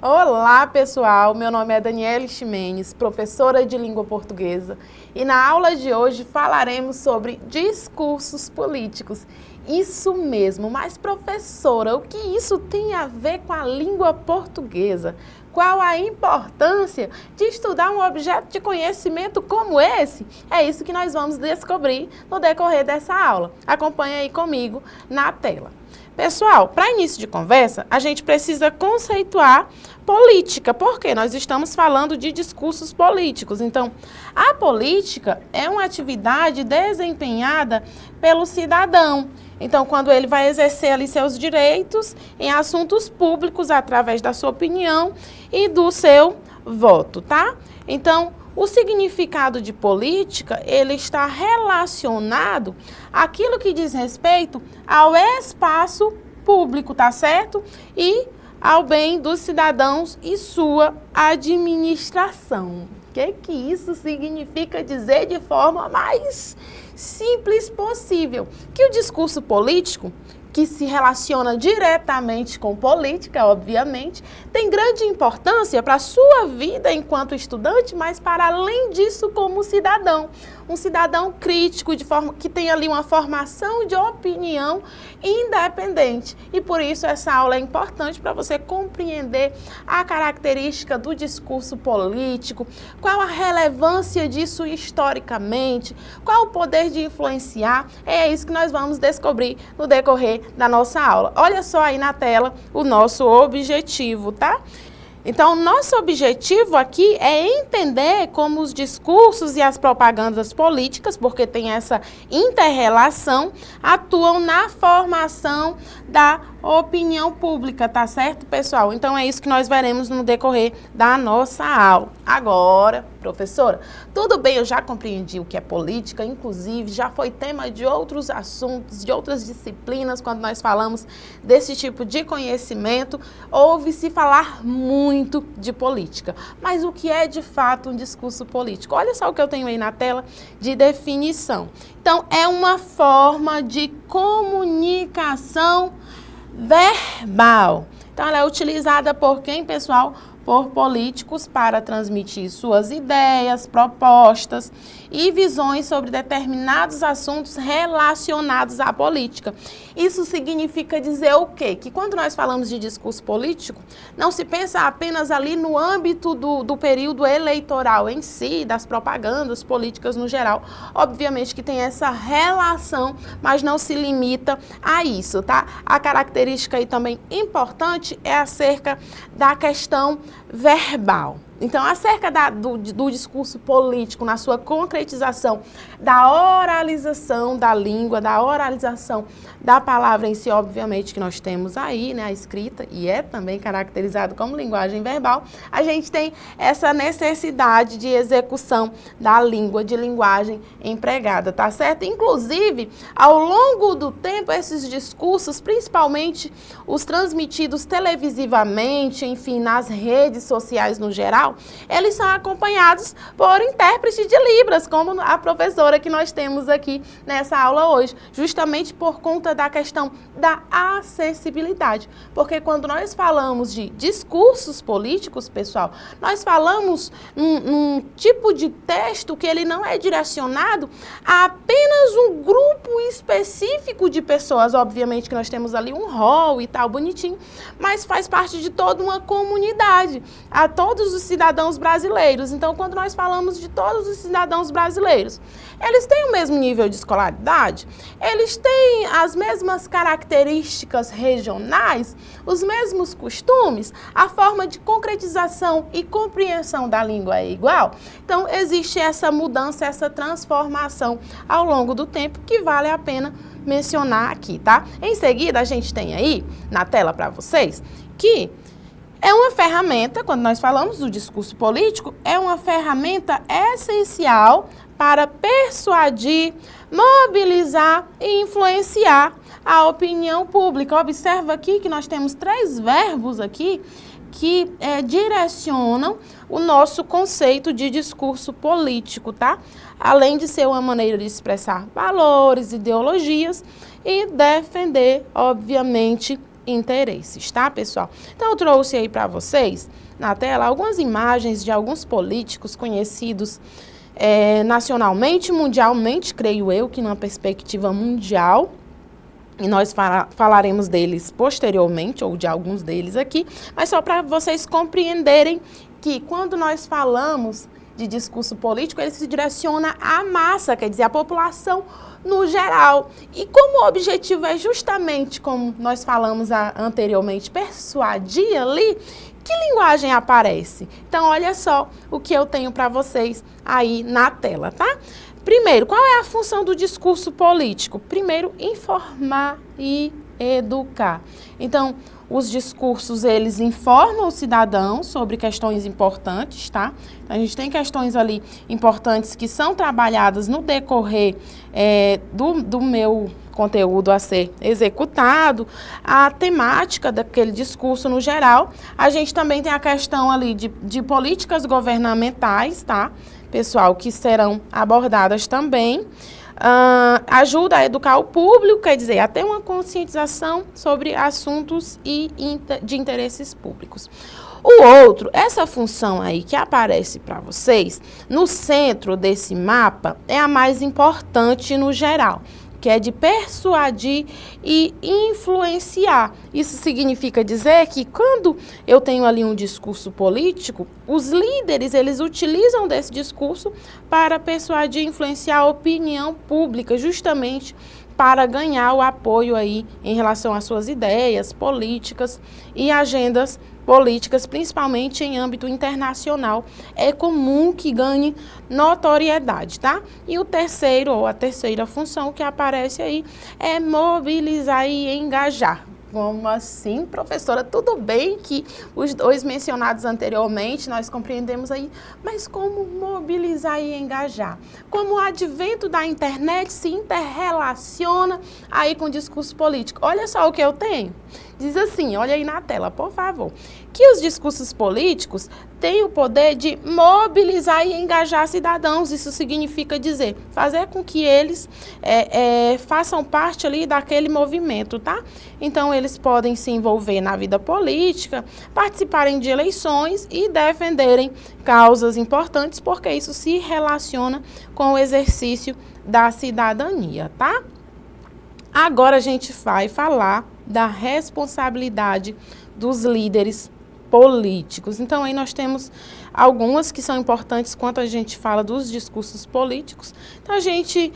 Olá, pessoal! Meu nome é Daniele Ximenes, professora de língua portuguesa, e na aula de hoje falaremos sobre discursos políticos. Isso mesmo, mas professora, o que isso tem a ver com a língua portuguesa? Qual a importância de estudar um objeto de conhecimento como esse? É isso que nós vamos descobrir no decorrer dessa aula. Acompanhe aí comigo na tela. Pessoal, para início de conversa, a gente precisa conceituar política, porque nós estamos falando de discursos políticos. Então, a política é uma atividade desempenhada pelo cidadão. Então, quando ele vai exercer ali seus direitos em assuntos públicos através da sua opinião e do seu voto, tá? Então, o significado de política, ele está relacionado àquilo que diz respeito ao espaço público, tá certo? E ao bem dos cidadãos e sua administração. O que isso significa dizer de forma mais simples possível? Que o discurso político, que se relaciona diretamente com política, obviamente, tem grande importância para a sua vida enquanto estudante, mas para além disso como cidadão. Um cidadão crítico, que tem ali uma formação de opinião independente. E por isso essa aula é importante para você compreender a característica do discurso político, qual a relevância disso historicamente, qual o poder de influenciar. É isso que nós vamos descobrir no decorrer da nossa aula. Olha só aí na tela o nosso objetivo, tá? Então, o nosso objetivo aqui é entender como os discursos e as propagandas políticas, porque tem essa inter-relação, atuam na formação da opinião pública, tá certo, pessoal? Então, é isso que nós veremos no decorrer da nossa aula. Agora, professora, tudo bem, eu já compreendi o que é política, inclusive já foi tema de outros assuntos, de outras disciplinas, quando nós falamos desse tipo de conhecimento, ouve-se falar muito de política. Mas o que é de fato um discurso político? Olha só o que eu tenho aí na tela de definição. Então, é uma forma de comunicação verbal. Então, ela é utilizada por quem, pessoal? Por políticos para transmitir suas ideias, propostas e visões sobre determinados assuntos relacionados à política. Isso significa dizer o quê? Que quando nós falamos de discurso político, não se pensa apenas ali no âmbito do período eleitoral em si, das propagandas políticas no geral. Obviamente que tem essa relação, mas não se limita a isso, tá? A característica aí também importante é acerca da questão verbal. Então, acerca do discurso político, na sua concretização, da oralização da língua, da oralização da palavra em si, obviamente que nós temos aí, né, a escrita, e é também caracterizado como linguagem verbal, a gente tem essa necessidade de execução da língua, de linguagem empregada, tá certo? Inclusive, ao longo do tempo, esses discursos, principalmente os transmitidos televisivamente, enfim, nas redes sociais no geral, eles são acompanhados por intérpretes de Libras, como a professora que nós temos aqui nessa aula hoje, justamente por conta da questão da acessibilidade. Porque quando nós falamos de discursos políticos, pessoal, nós falamos num tipo de texto que ele não é direcionado a apenas um grupo específico de pessoas. Obviamente que nós temos ali um rol e tal, bonitinho, mas faz parte de toda uma comunidade, a todos os cidadãos brasileiros. Então, quando nós falamos de todos os cidadãos brasileiros, eles têm o mesmo nível de escolaridade? Eles têm as mesmas características regionais? Os mesmos costumes? A forma de concretização e compreensão da língua é igual? Então, existe essa mudança, essa transformação ao longo do tempo que vale a pena mencionar aqui, tá? Em seguida, a gente tem aí na tela para vocês que é uma ferramenta, quando nós falamos do discurso político, é uma ferramenta essencial para persuadir, mobilizar e influenciar a opinião pública. Observa aqui que nós temos 3 verbos aqui que direcionam o nosso conceito de discurso político, tá? Além de ser uma maneira de expressar valores, ideologias e defender, obviamente, interesses, tá, pessoal? Então, eu trouxe aí para vocês, na tela, algumas imagens de alguns políticos conhecidos nacionalmente, mundialmente, creio eu, que numa perspectiva mundial, e nós falaremos deles posteriormente, ou de alguns deles aqui, mas só para vocês compreenderem que quando nós falamos de discurso político, ele se direciona à massa, quer dizer, à população no geral. E como o objetivo é justamente, como nós falamos anteriormente, persuadir ali, que linguagem aparece? Então, olha só o que eu tenho para vocês aí na tela, tá? Primeiro, qual é a função do discurso político? Primeiro, informar e educar. Então, os discursos, eles informam o cidadão sobre questões importantes, tá? Então, a gente tem questões ali importantes que são trabalhadas no decorrer do meu conteúdo a ser executado, a temática daquele discurso no geral. A gente também tem a questão ali de políticas governamentais, tá? Pessoal, que serão abordadas também. Ajuda a educar o público, quer dizer, a ter uma conscientização sobre assuntos de interesses públicos. O outro, essa função aí que aparece para vocês, no centro desse mapa, é a mais importante no geral, que é de persuadir e influenciar. Isso significa dizer que quando eu tenho ali um discurso político, os líderes, eles utilizam desse discurso para persuadir e influenciar a opinião pública, justamente para ganhar o apoio aí em relação às suas ideias, políticas e agendas políticas, principalmente em âmbito internacional. É comum que ganhe notoriedade, tá? E o terceiro, ou a terceira função que aparece aí, é mobilizar e engajar. Como assim, professora? Tudo bem que os dois mencionados anteriormente nós compreendemos aí, mas como mobilizar e engajar? Como o advento da internet se interrelaciona aí com o discurso político? Olha só o que eu tenho. Diz assim, olha aí na tela, por favor, que os discursos políticos têm o poder de mobilizar e engajar cidadãos. Isso significa dizer, fazer com que eles façam parte ali daquele movimento, tá? Então, eles podem se envolver na vida política, participarem de eleições e defenderem causas importantes, porque isso se relaciona com o exercício da cidadania, tá? Agora a gente vai falar da responsabilidade dos líderes políticos. Então, aí nós temos algumas que são importantes quando a gente fala dos discursos políticos. Então, a gente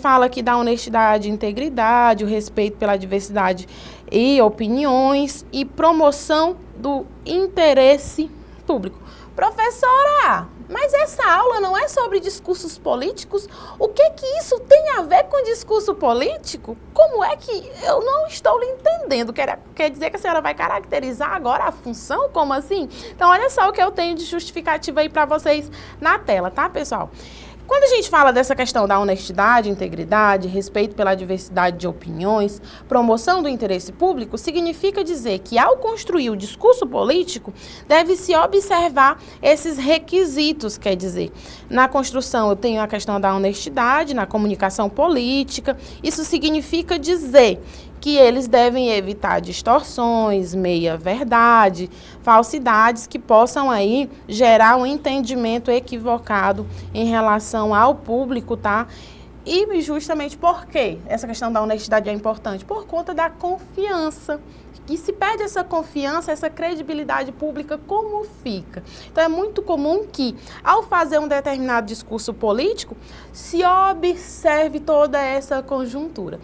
fala aqui da honestidade, integridade, o respeito pela diversidade e opiniões e promoção do interesse público. Professora, mas essa aula não é sobre discursos políticos? O que isso tem a ver com discurso político? Como é que eu não estou lhe entendendo? Quer dizer que a senhora vai caracterizar agora a função? Como assim? Então, olha só o que eu tenho de justificativa aí para vocês na tela, tá, pessoal? Quando a gente fala dessa questão da honestidade, integridade, respeito pela diversidade de opiniões, promoção do interesse público, significa dizer que ao construir o discurso político, deve-se observar esses requisitos, quer dizer, na construção eu tenho a questão da honestidade, na comunicação política, isso significa dizer que eles devem evitar distorções, meia-verdade, falsidades que possam aí gerar um entendimento equivocado em relação ao público, tá? E justamente por quê essa questão da honestidade é importante? Por conta da confiança. E se perde essa confiança, essa credibilidade pública, como fica? Então, é muito comum que, ao fazer um determinado discurso político, se observe toda essa conjuntura.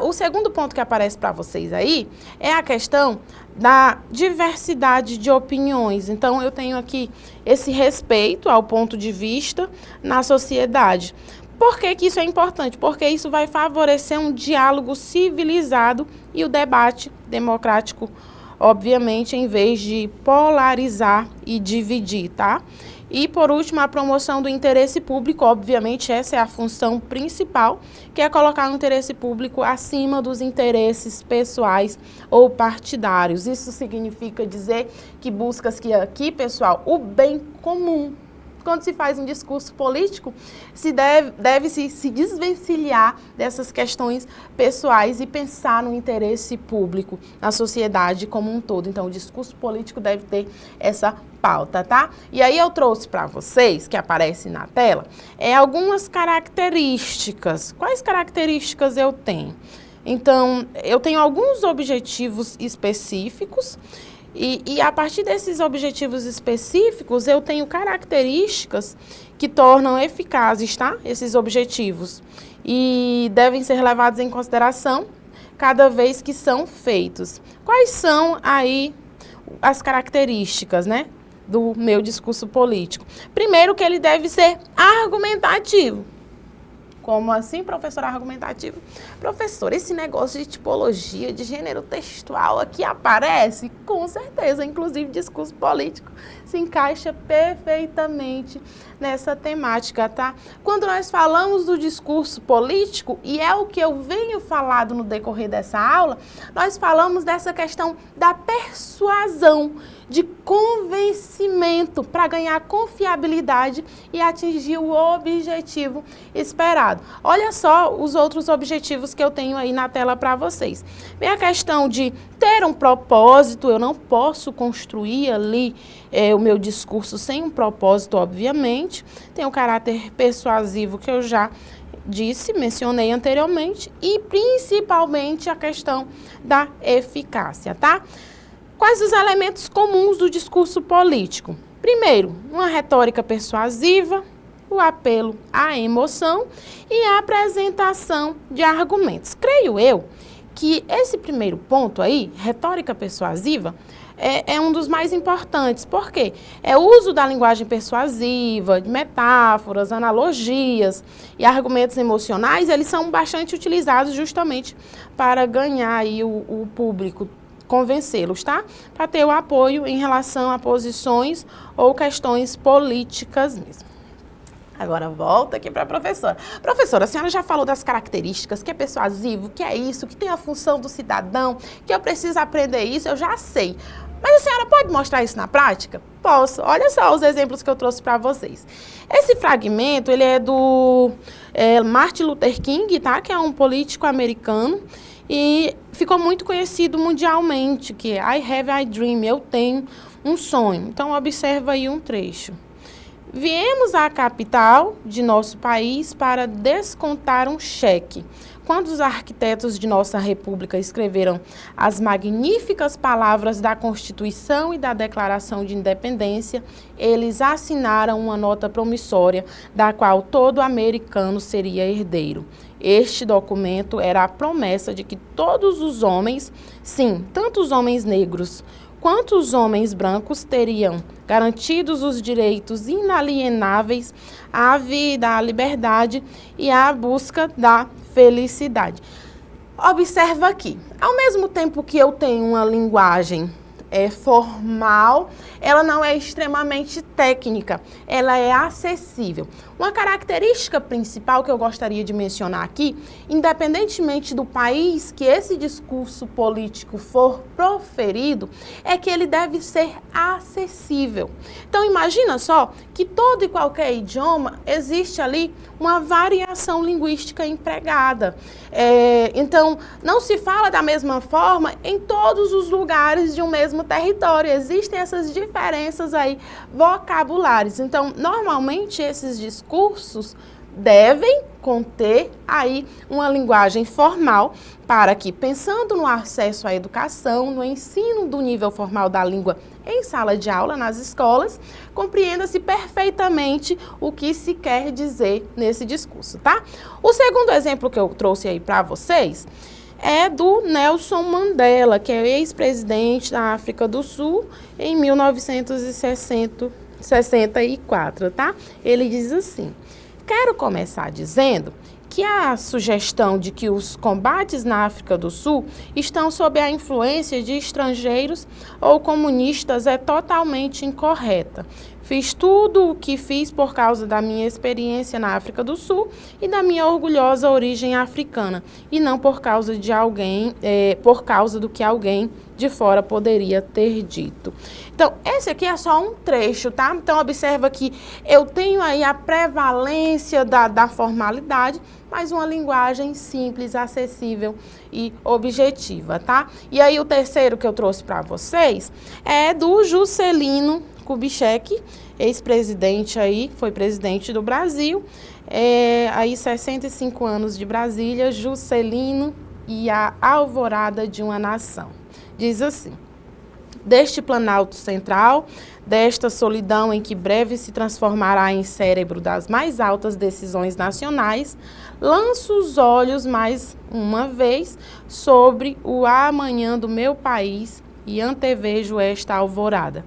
O segundo ponto que aparece para vocês aí é a questão da diversidade de opiniões. Então, eu tenho aqui esse respeito ao ponto de vista na sociedade. Por que isso é importante? Porque isso vai favorecer um diálogo civilizado e o debate democrático, obviamente, em vez de polarizar e dividir, tá? E, por último, a promoção do interesse público, obviamente, essa é a função principal, que é colocar o interesse público acima dos interesses pessoais ou partidários. Isso significa dizer que busca-se aqui, pessoal, o bem comum. quando se faz um discurso político, deve-se se desvencilhar dessas questões pessoais e pensar no interesse público, na sociedade como um todo. Então, o discurso político deve ter essa pauta, tá? E aí eu trouxe para vocês, que aparece na tela, algumas características. Quais características eu tenho? Então, eu tenho alguns objetivos específicos e a partir desses objetivos específicos, eu tenho características que tornam eficazes, tá? Esses objetivos. E devem ser levados em consideração cada vez que são feitos. Quais são aí as características, né, do meu discurso político? Primeiro, que ele deve ser argumentativo. Como assim, professor argumentativo? Professor, esse negócio de tipologia, de gênero textual aqui aparece? Com certeza, inclusive discurso político se encaixa perfeitamente nessa temática, tá? Quando nós falamos do discurso político, e é o que eu venho falando no decorrer dessa aula, nós falamos dessa questão da persuasão, de convencimento para ganhar confiabilidade e atingir o objetivo esperado. Olha só os outros objetivos que eu tenho aí na tela para vocês. Vem a questão de ter um propósito, eu não posso construir ali o meu discurso sem um propósito, obviamente. Tem o caráter persuasivo que eu já mencionei anteriormente, e principalmente a questão da eficácia, tá? Quais os elementos comuns do discurso político? Primeiro, uma retórica persuasiva, o apelo à emoção e a apresentação de argumentos. Creio eu que esse primeiro ponto aí, retórica persuasiva, é um dos mais importantes. Por quê? O uso da linguagem persuasiva, de metáforas, analogias e argumentos emocionais, eles são bastante utilizados justamente para ganhar aí o público, convencê-los, tá? Para ter o apoio em relação a posições ou questões políticas mesmo. Agora volta aqui para a professora. Professora, a senhora já falou das características, que é persuasivo, que é isso, que tem a função do cidadão, que eu preciso aprender isso, eu já sei. Mas a senhora pode mostrar isso na prática? Posso. Olha só os exemplos que eu trouxe para vocês. Esse fragmento, ele é do Martin Luther King, tá? Que é um político americano. E ficou muito conhecido mundialmente, que é I have a dream, eu tenho um sonho. Então, observa aí um trecho. Viemos à capital de nosso país para descontar um cheque. Quando os arquitetos de nossa república escreveram as magníficas palavras da Constituição e da Declaração de Independência, eles assinaram uma nota promissória da qual todo americano seria herdeiro. Este documento era a promessa de que todos os homens, sim, tanto os homens negros quanto os homens brancos, teriam garantidos os direitos inalienáveis à vida, à liberdade e à busca da felicidade. Observa aqui, ao mesmo tempo que eu tenho uma linguagem formal, ela não é extremamente técnica, ela é acessível. Uma característica principal que eu gostaria de mencionar aqui, independentemente do país que esse discurso político for proferido, é que ele deve ser acessível. Então, imagina só que todo e qualquer idioma existe ali uma variação linguística empregada. Então, não se fala da mesma forma em todos os lugares de um mesmo território. Existem essas diferenças aí vocabulares. Então, normalmente esses discursos devem conter aí uma linguagem formal para que, pensando no acesso à educação, no ensino do nível formal da língua em sala de aula, nas escolas, compreenda-se perfeitamente o que se quer dizer nesse discurso, tá? O segundo exemplo que eu trouxe aí para vocês é do Nelson Mandela, que é ex-presidente da África do Sul em 1964, tá? Ele diz assim: quero começar dizendo que a sugestão de que os combates na África do Sul estão sob a influência de estrangeiros ou comunistas é totalmente incorreta. Fiz tudo o que fiz por causa da minha experiência na África do Sul e da minha orgulhosa origem africana, e não por causa de alguém, por causa do que alguém de fora poderia ter dito. Então, esse aqui é só um trecho, tá? Então, observa que eu tenho aí a prevalência da formalidade, mas uma linguagem simples, acessível e objetiva, tá? E aí, o terceiro que eu trouxe para vocês é do Juscelino Kubitschek, ex-presidente aí, foi presidente do Brasil, aí 65 anos de Brasília, Juscelino e a alvorada de uma nação. Diz assim: deste Planalto Central, desta solidão em que breve se transformará em cérebro das mais altas decisões nacionais, lanço os olhos mais uma vez sobre o amanhã do meu país e antevejo esta alvorada,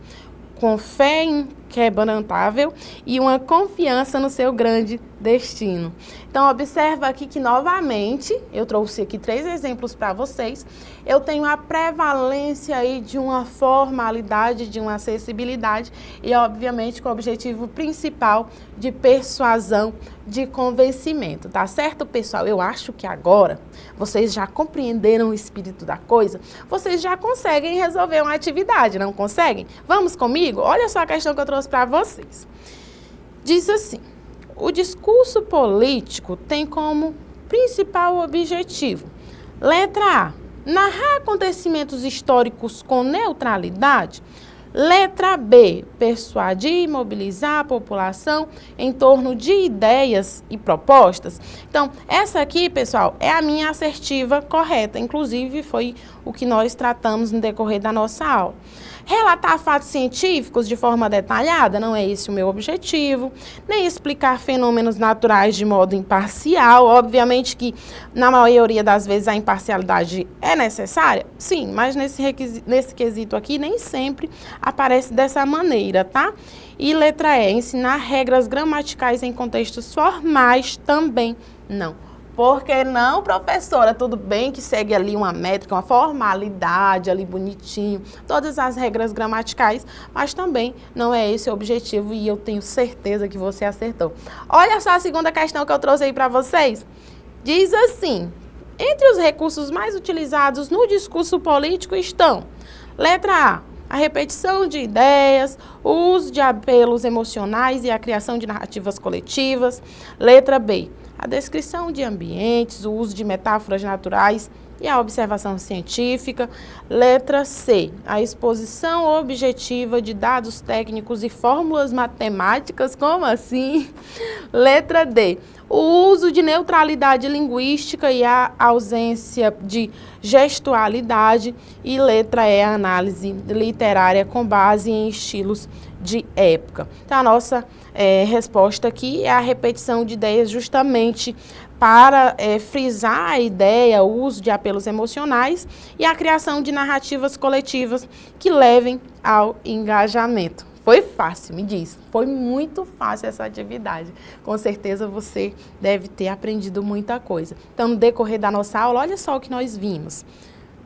com fé inquebrantável e uma confiança no seu grande destino. Então, observa aqui que, novamente, eu trouxe aqui 3 exemplos para vocês. Eu tenho a prevalência aí de uma formalidade, de uma acessibilidade e, obviamente, com o objetivo principal de persuasão, de convencimento, tá certo, pessoal? Eu acho que agora vocês já compreenderam o espírito da coisa, vocês já conseguem resolver uma atividade, não conseguem? Vamos comigo? Olha só a questão que eu trouxe para vocês. Diz assim: o discurso político tem como principal objetivo, letra A, narrar acontecimentos históricos com neutralidade. Letra B, persuadir e mobilizar a população em torno de ideias e propostas. Então, essa aqui, pessoal, é a minha assertiva correta. Inclusive, foi o que nós tratamos no decorrer da nossa aula. Relatar fatos científicos de forma detalhada, não é esse o meu objetivo, nem explicar fenômenos naturais de modo imparcial. Obviamente que, na maioria das vezes, a imparcialidade é necessária, sim, mas nesse quesito aqui, nem sempre aparece dessa maneira, tá? E letra E, ensinar regras gramaticais em contextos formais também não. Por que não, professora? Tudo bem que segue ali uma métrica, uma formalidade ali bonitinho, todas as regras gramaticais, mas também não é esse o objetivo e eu tenho certeza que você acertou. Olha só a segunda questão que eu trouxe aí para vocês. Diz assim: entre os recursos mais utilizados no discurso político estão, letra A, repetição de ideias, o uso de apelos emocionais e a criação de narrativas coletivas. Letra B, a descrição de ambientes, o uso de metáforas naturais e a observação científica. Letra C, a exposição objetiva de dados técnicos e fórmulas matemáticas. Como assim? Letra D, o uso de neutralidade linguística e a ausência de gestualidade. E letra E, a análise literária com base em estilos de época. Então, a nossa resposta aqui é a repetição de ideias justamente para frisar a ideia, o uso de apelos emocionais e a criação de narrativas coletivas que levem ao engajamento. Foi fácil, me diz. Foi muito fácil essa atividade. Com certeza você deve ter aprendido muita coisa. Então, no decorrer da nossa aula, olha só o que nós vimos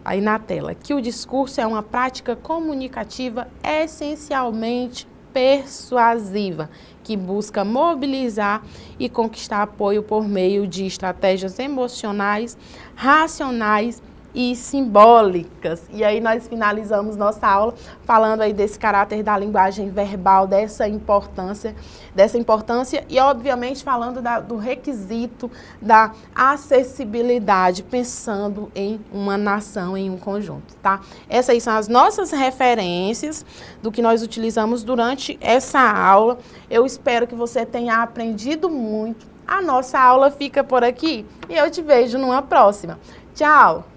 aí na tela, que o discurso é uma prática comunicativa essencialmente persuasiva, que busca mobilizar e conquistar apoio por meio de estratégias emocionais, racionais e simbólicas. E aí nós finalizamos nossa aula falando aí desse caráter da linguagem verbal, dessa importância e obviamente falando do requisito da acessibilidade, pensando em uma nação, em um conjunto, tá? Essas aí são as nossas referências do que nós utilizamos durante essa aula. Eu espero que você tenha aprendido muito. A nossa aula fica por aqui e eu te vejo numa próxima. Tchau!